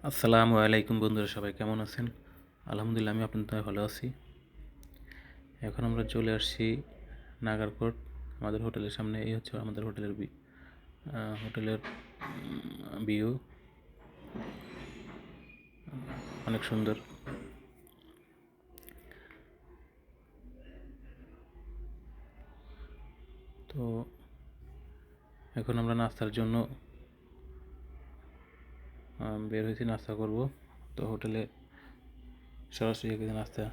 আসসালামু আলাইকুম বন্ধুরা, সবাই কেমন আছেন? আলহামদুলিল্লাহ, আমি আপনাদের ভালো আছি। এখন আমরা চলে আসছি নাগারকোট, আমাদের হোটেলের সামনে। এই হচ্ছে আমাদের হোটেলের ভিউ, অনেক সুন্দর। তো এখন আমরা নাস্তার জন্য বের হয়েছি, নাস্তা করব। তো হোটেলে সরাসরি এখানে নাস্তা।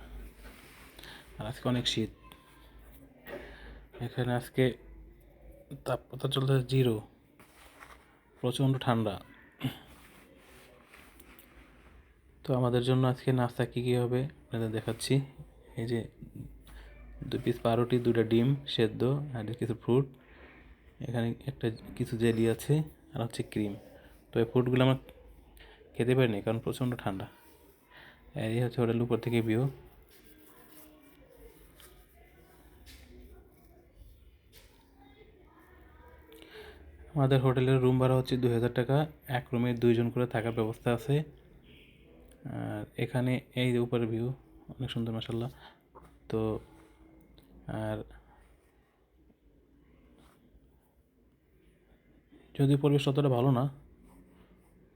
আর আজকে অনেক শীত, এখানে আজকে তাপমাত্রা চলতেছে 0, প্রচণ্ড ঠান্ডা। তো আমাদের জন্য আজকে নাস্তা কী কী হবে আপনাদের দেখাচ্ছি। এই যে 2 পিস পাউরুটি, 2টা ডিম সেদ্ধ, আর কিছু ফ্রুট, এখানে একটা কিছু জেলি আছে, আর হচ্ছে ক্রিম। তো এই ফ্রুটগুলো আমরা খেতে পারিনি কারণ প্রচণ্ড ঠান্ডা। এই হচ্ছে হোটেলের উপর থেকে ভিউ। আমাদের হোটেলের রুম ভাড়া হচ্ছে 2000 টাকা। এক রুমে 2 জন করে থাকার ব্যবস্থা আছে। আর এখানে এই যে উপরের ভিউ অনেক সুন্দর মাশাআল্লাহ। তো আর যদি পরিবেশ অতটা ভালো না,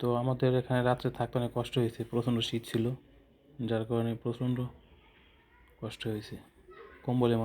তো আমাদের এখানে রাত্রে থাকতে অনেক কষ্ট হয়েছে, প্রচণ্ড শীত ছিল, যার কারণে প্রচণ্ড কষ্ট হয়েছে। কম্বলে